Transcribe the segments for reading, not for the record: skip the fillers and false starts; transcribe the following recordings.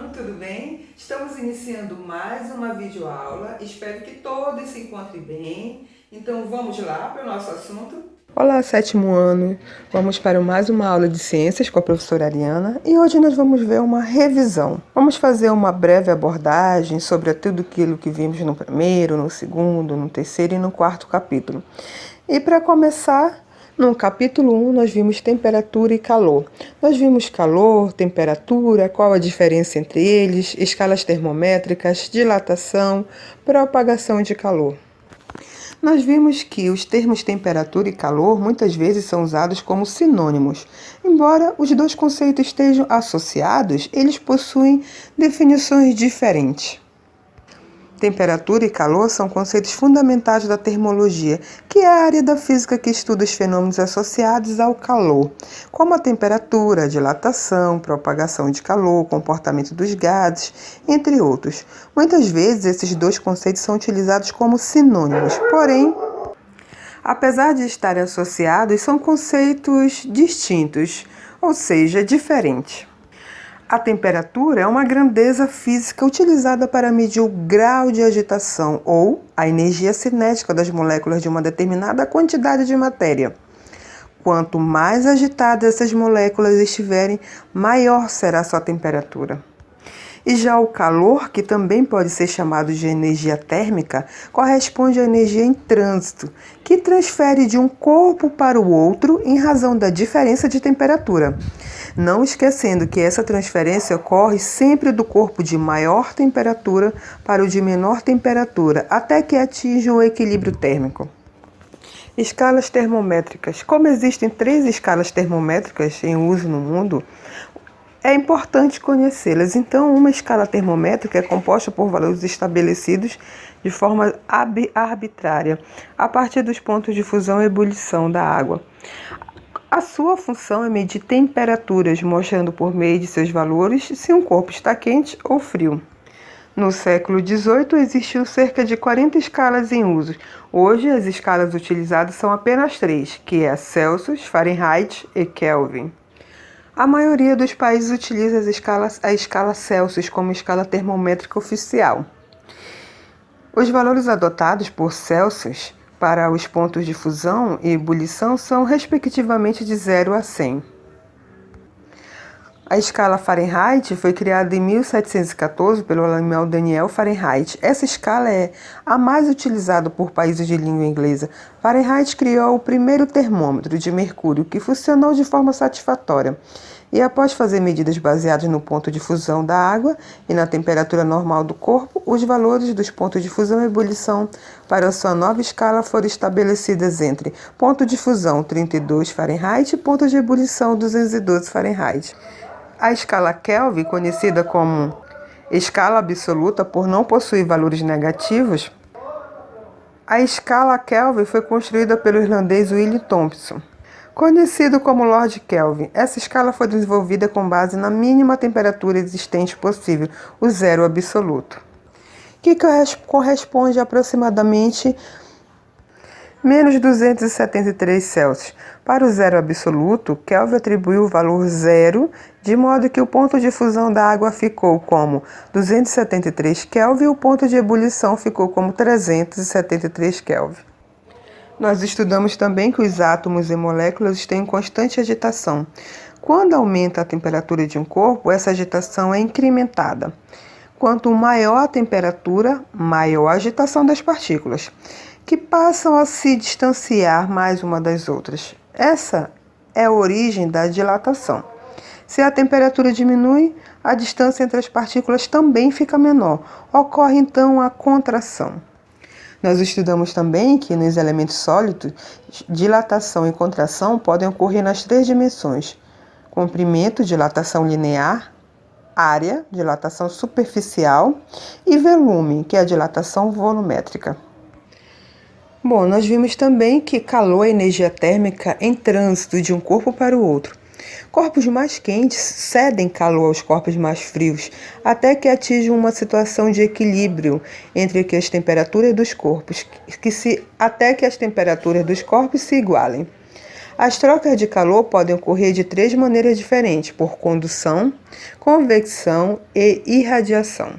ano, tudo bem? Estamos iniciando mais uma videoaula, espero que todos se encontrem bem. Então vamos lá para o nosso assunto. Olá, sétimo ano! Vamos para mais uma aula de ciências com a professora Ariana e hoje nós vamos ver uma revisão. Vamos fazer uma breve abordagem sobre tudo aquilo que vimos no primeiro, no segundo, no terceiro e no quarto capítulo. E para começar, no capítulo 1 nós vimos temperatura e calor. Nós vimos calor, temperatura, qual a diferença entre eles, escalas termométricas, dilatação, propagação de calor. Nós vimos que os termos temperatura e calor muitas vezes são usados como sinônimos. Embora os dois conceitos estejam associados, eles possuem definições diferentes. Temperatura e calor são conceitos fundamentais da termologia, que é a área da física que estuda os fenômenos associados ao calor, como a temperatura, a dilatação, propagação de calor, comportamento dos gases, entre outros. Muitas vezes esses dois conceitos são utilizados como sinônimos, porém, apesar de estarem associados, são conceitos distintos, ou seja, diferentes. A temperatura é uma grandeza física utilizada para medir o grau de agitação ou a energia cinética das moléculas de uma determinada quantidade de matéria. Quanto mais agitadas essas moléculas estiverem, maior será sua temperatura. E já o calor, que também pode ser chamado de energia térmica, corresponde à energia em trânsito, que transfere de um corpo para o outro em razão da diferença de temperatura. Não esquecendo que essa transferência ocorre sempre do corpo de maior temperatura para o de menor temperatura, até que atinja o equilíbrio térmico. Escalas termométricas. Como existem 3 escalas termométricas em uso no mundo, é importante conhecê-las. Então, uma escala termométrica é composta por valores estabelecidos de forma arbitrária, a partir dos pontos de fusão e ebulição da água. A sua função é medir temperaturas, mostrando por meio de seus valores se um corpo está quente ou frio. No século XVIII, existiu cerca de 40 escalas em uso. Hoje, as escalas utilizadas são apenas 3, que é Celsius, Fahrenheit e Kelvin. A maioria dos países utiliza a escala Celsius como escala termométrica oficial. Os valores adotados por Celsius para os pontos de fusão e ebulição são respectivamente de 0 a 100. A escala Fahrenheit foi criada em 1714 pelo alemão Daniel Fahrenheit. Essa escala é a mais utilizada por países de língua inglesa. Fahrenheit criou o primeiro termômetro de mercúrio, que funcionou de forma satisfatória. E após fazer medidas baseadas no ponto de fusão da água e na temperatura normal do corpo, os valores dos pontos de fusão e ebulição para a sua nova escala foram estabelecidos entre ponto de fusão 32 Fahrenheit e ponto de ebulição 212 Fahrenheit. A escala Kelvin, conhecida como escala absoluta por não possuir valores negativos, a escala Kelvin foi construída pelo irlandês William Thomson. Conhecido como Lord Kelvin, essa escala foi desenvolvida com base na mínima temperatura existente possível, o zero absoluto, que corresponde a aproximadamente menos 273 Celsius. Para o zero absoluto, Kelvin atribuiu o valor zero, de modo que o ponto de fusão da água ficou como 273 Kelvin e o ponto de ebulição ficou como 373 Kelvin. Nós estudamos também que os átomos e moléculas estão em constante agitação. Quando aumenta a temperatura de um corpo, essa agitação é incrementada. Quanto maior a temperatura, maior a agitação das partículas, que passam a se distanciar mais uma das outras. Essa é a origem da dilatação. Se a temperatura diminui, a distância entre as partículas também fica menor. Ocorre então a contração. Nós estudamos também que nos elementos sólidos, dilatação e contração podem ocorrer nas 3 dimensões: comprimento, dilatação linear, área, dilatação superficial, e volume, que é a dilatação volumétrica. Bom, nós vimos também que calor é energia térmica em trânsito de um corpo para o outro. Corpos mais quentes cedem calor aos corpos mais frios, até que atinjam uma situação de equilíbrio entre as temperaturas dos corpos, até que as temperaturas dos corpos se igualem. As trocas de calor podem ocorrer de 3 maneiras diferentes: por condução, convecção e irradiação.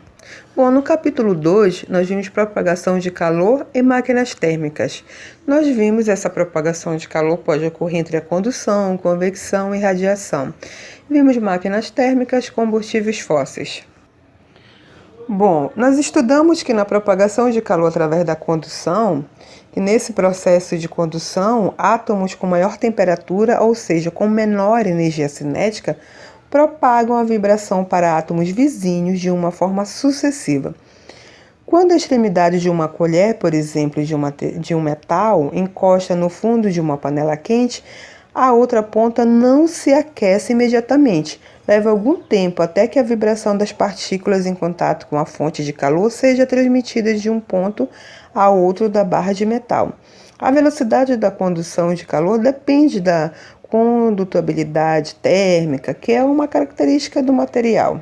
Bom, no capítulo 2, nós vimos propagação de calor e máquinas térmicas. Nós vimos essa propagação de calor pode ocorrer entre a condução, convecção e radiação. Vimos máquinas térmicas, combustíveis fósseis. Bom, nós estudamos que na propagação de calor através da condução, que nesse processo de condução, átomos com maior temperatura, ou seja, com menor energia cinética, propagam a vibração para átomos vizinhos de uma forma sucessiva. Quando a extremidade de uma colher, por exemplo, de um metal, encosta no fundo de uma panela quente, a outra ponta não se aquece imediatamente. Leva algum tempo até que a vibração das partículas em contato com a fonte de calor seja transmitida de um ponto a outro da barra de metal. A velocidade da condução de calor depende da condutabilidade térmica, que é uma característica do material.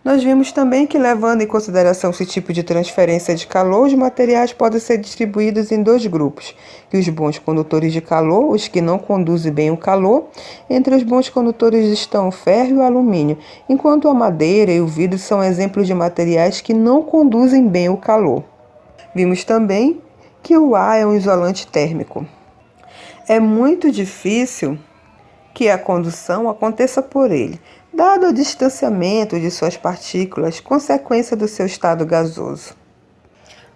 Nós vimos também que, levando em consideração esse tipo de transferência de calor, os materiais podem ser distribuídos em 2 grupos, que os bons condutores de calor, os que não conduzem bem o calor. Entre os bons condutores estão o ferro e o alumínio, enquanto a madeira e o vidro são exemplos de materiais que não conduzem bem o calor. Vimos também que o ar é um isolante térmico. É muito difícil que a condução aconteça por ele, dado o distanciamento de suas partículas, consequência do seu estado gasoso.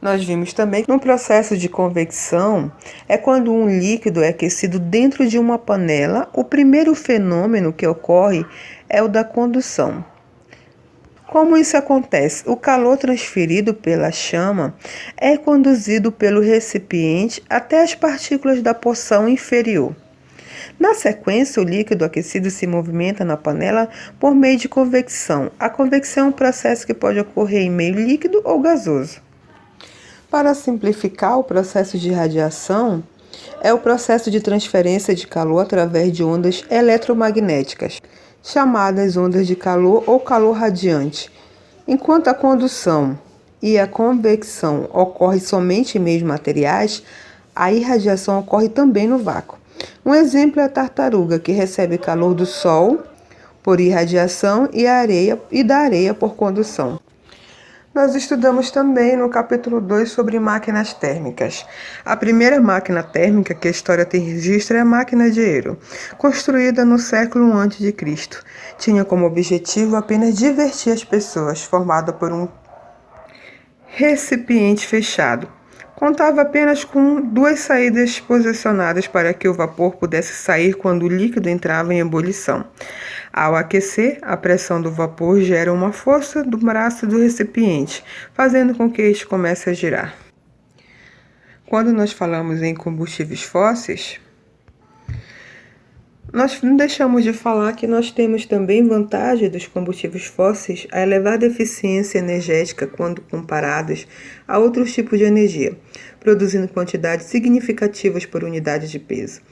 Nós vimos também que no processo de convecção é quando um líquido é aquecido dentro de uma panela. O primeiro fenômeno que ocorre é o da condução. Como isso acontece? O calor transferido pela chama é conduzido pelo recipiente até as partículas da porção inferior. Na sequência, o líquido aquecido se movimenta na panela por meio de convecção. A convecção é um processo que pode ocorrer em meio líquido ou gasoso. Para simplificar, o processo de radiação é o processo de transferência de calor através de ondas eletromagnéticas, chamadas ondas de calor ou calor radiante. Enquanto a condução e a convecção ocorrem somente em meios materiais, a irradiação ocorre também no vácuo. Um exemplo é a tartaruga, que recebe calor do Sol por irradiação e da areia por condução. Nós estudamos também no capítulo 2 sobre máquinas térmicas. A primeira máquina térmica que a história tem registro é a máquina de Eero, construída no século I a.C. Tinha como objetivo apenas divertir as pessoas, formada por um recipiente fechado. Contava apenas com 2 saídas posicionadas para que o vapor pudesse sair quando o líquido entrava em ebulição. Ao aquecer, a pressão do vapor gera uma força do braço do recipiente, fazendo com que este comece a girar. Quando nós falamos em combustíveis fósseis, nós não deixamos de falar que nós temos também vantagem dos combustíveis fósseis a elevada eficiência energética quando comparados a outros tipos de energia, produzindo quantidades significativas por unidade de peso.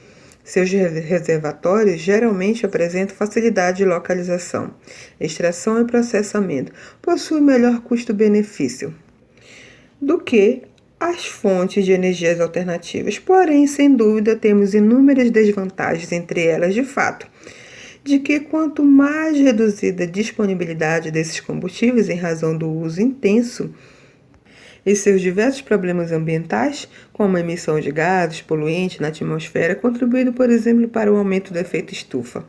Seus reservatórios geralmente apresentam facilidade de localização, extração e processamento, possuem melhor custo-benefício do que as fontes de energias alternativas. Porém, sem dúvida, temos inúmeras desvantagens, entre elas, de fato, de que quanto mais reduzida a disponibilidade desses combustíveis em razão do uso intenso e seus diversos problemas ambientais, como a emissão de gases poluentes na atmosfera, contribuindo, por exemplo, para o aumento do efeito estufa.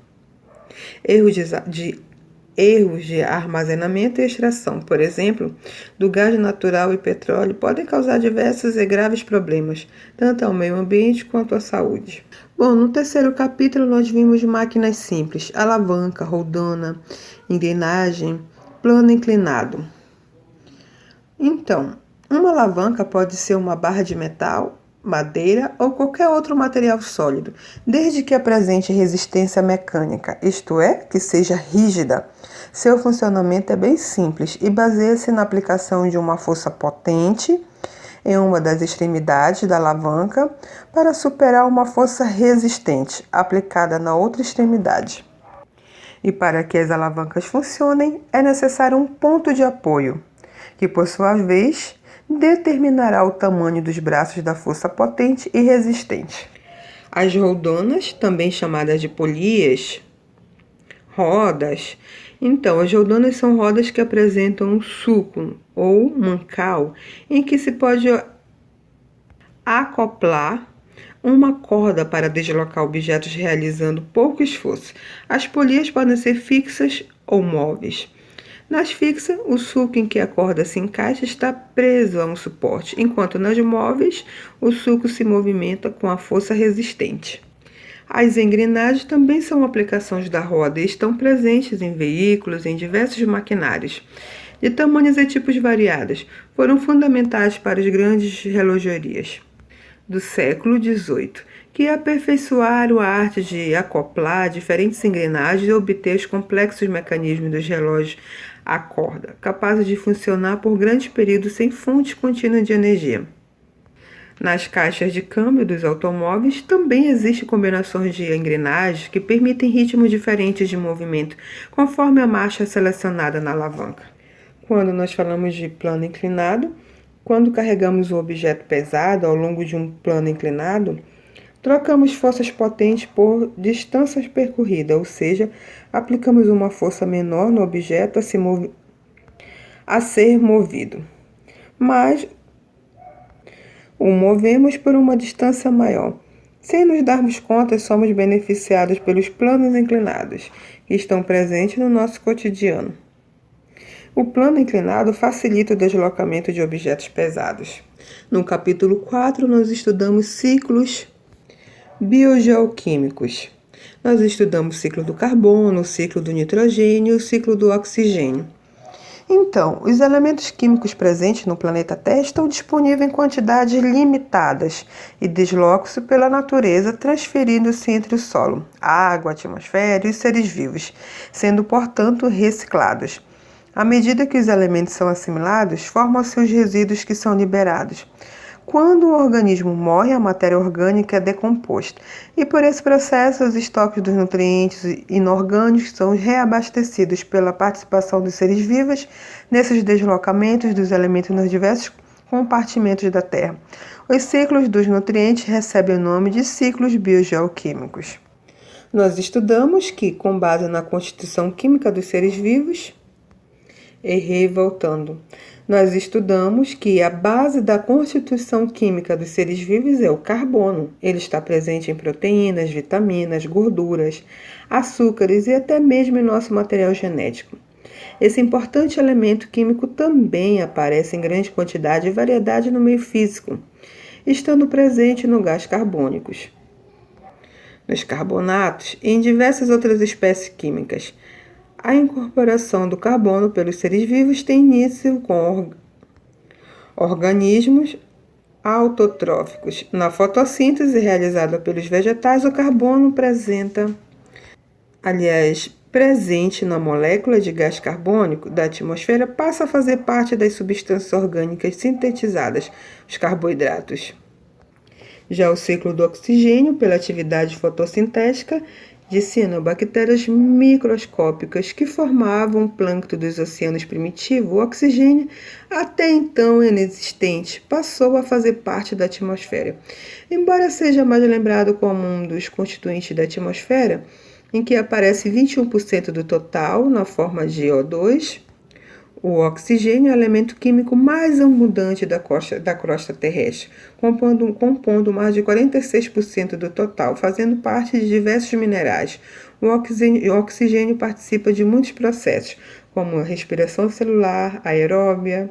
Erros de armazenamento e extração, por exemplo, do gás natural e petróleo, podem causar diversos e graves problemas, tanto ao meio ambiente quanto à saúde. Bom, no terceiro capítulo nós vimos máquinas simples, alavanca, roldana, engrenagem, plano inclinado. Então, uma alavanca pode ser uma barra de metal, madeira ou qualquer outro material sólido, desde que apresente resistência mecânica, isto é, que seja rígida. Seu funcionamento é bem simples e baseia-se na aplicação de uma força potente em uma das extremidades da alavanca para superar uma força resistente aplicada na outra extremidade. E para que as alavancas funcionem, é necessário um ponto de apoio, que por sua vez determinará o tamanho dos braços da força potente e resistente. As roldonas, também chamadas de polias, rodas. Então, as roldonas são rodas que apresentam um sulco ou mancal em que se pode acoplar uma corda para deslocar objetos realizando pouco esforço. As polias podem ser fixas ou móveis. Nas fixas, o sulco em que a corda se encaixa está preso a um suporte, enquanto nas móveis, o sulco se movimenta com a força resistente. As engrenagens também são aplicações da roda e estão presentes em veículos e em diversos maquinários. De tamanhos e tipos variados, foram fundamentais para as grandes relojarias do século XVIII, que aperfeiçoaram a arte de acoplar diferentes engrenagens e obter os complexos mecanismos dos relógios a corda, capazes de funcionar por grandes períodos sem fonte contínua de energia. Nas caixas de câmbio dos automóveis também existem combinações de engrenagens que permitem ritmos diferentes de movimento, conforme a marcha selecionada na alavanca. Quando nós falamos de plano inclinado, quando carregamos um objeto pesado ao longo de um plano inclinado, trocamos forças potentes por distâncias percorridas, ou seja, aplicamos uma força menor no objeto a ser movido, mas o movemos por uma distância maior. Sem nos darmos conta, somos beneficiados pelos planos inclinados, que estão presentes no nosso cotidiano. O plano inclinado facilita o deslocamento de objetos pesados. No capítulo 4, nós estudamos ciclos biogeoquímicos. Nós estudamos o ciclo do carbono, o ciclo do nitrogênio e o ciclo do oxigênio. Então, os elementos químicos presentes no planeta Terra estão disponíveis em quantidades limitadas e deslocam-se pela natureza, transferindo-se entre o solo, a água, a atmosfera e os seres vivos, sendo, portanto, reciclados. À medida que os elementos são assimilados, formam-se os resíduos que são liberados. Quando o organismo morre, a matéria orgânica é decomposta, e por esse processo os estoques dos nutrientes inorgânicos são reabastecidos pela participação dos seres vivos nesses deslocamentos dos elementos nos diversos compartimentos da Terra. Os ciclos dos nutrientes recebem o nome de ciclos biogeoquímicos. Nós estudamos que, com base na constituição química dos seres vivos, voltando. Nós estudamos que a base da constituição química dos seres vivos é o carbono. Ele está presente em proteínas, vitaminas, gorduras, açúcares e até mesmo em nosso material genético. Esse importante elemento químico também aparece em grande quantidade e variedade no meio físico, estando presente no gás carbônicos, nos carbonatos e em diversas outras espécies químicas. A incorporação do carbono pelos seres vivos tem início com organismos autotróficos. Na fotossíntese realizada pelos vegetais, o carbono presente na molécula de gás carbônico da atmosfera, passa a fazer parte das substâncias orgânicas sintetizadas, os carboidratos. Já o ciclo do oxigênio, pela atividade fotossintética, de cianobactérias microscópicas que formavam o plâncton dos oceanos primitivos, o oxigênio, até então inexistente, passou a fazer parte da atmosfera. Embora seja mais lembrado como um dos constituintes da atmosfera, em que aparece 21% do total na forma de O2, o oxigênio é o elemento químico mais abundante da crosta terrestre, compondo mais de 46% do total, fazendo parte de diversos minerais. O oxigênio participa de muitos processos, como a respiração celular, aeróbia,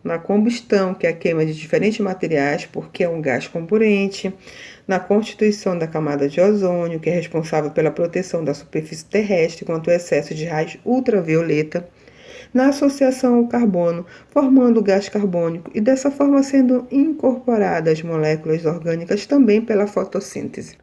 na combustão, que é a queima de diferentes materiais, porque é um gás comburente, na constituição da camada de ozônio, que é responsável pela proteção da superfície terrestre contra o excesso de raios ultravioleta, na associação ao carbono, formando o gás carbônico e dessa forma sendo incorporadas as moléculas orgânicas também pela fotossíntese.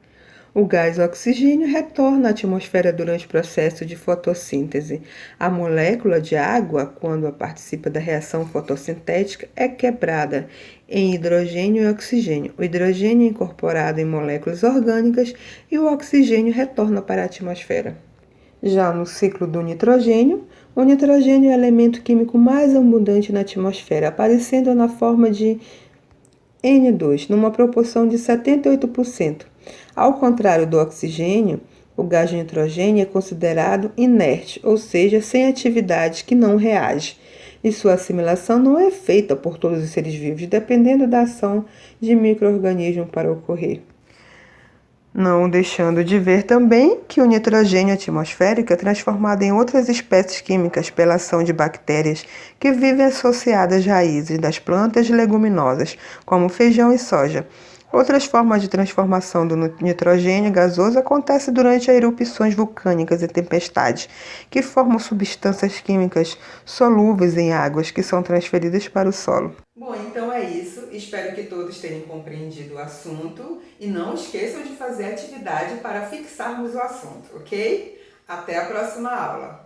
O gás oxigênio retorna à atmosfera durante o processo de fotossíntese. A molécula de água, quando participa da reação fotossintética, é quebrada em hidrogênio e oxigênio. O hidrogênio é incorporado em moléculas orgânicas e o oxigênio retorna para a atmosfera. Já no ciclo do nitrogênio, o nitrogênio é o elemento químico mais abundante na atmosfera, aparecendo na forma de N2, numa proporção de 78%. Ao contrário do oxigênio, o gás de nitrogênio é considerado inerte, ou seja, sem atividade que não reage, e sua assimilação não é feita por todos os seres vivos, dependendo da ação de micro-organismos para ocorrer. Não deixando de ver também que o nitrogênio atmosférico é transformado em outras espécies químicas pela ação de bactérias que vivem associadas às raízes das plantas leguminosas, como feijão e soja. Outras formas de transformação do nitrogênio gasoso acontecem durante as erupções vulcânicas e tempestades, que formam substâncias químicas solúveis em águas que são transferidas para o solo. Bom, então é isso. Espero que todos tenham compreendido o assunto e não esqueçam de fazer atividade para fixarmos o assunto, ok? Até a próxima aula!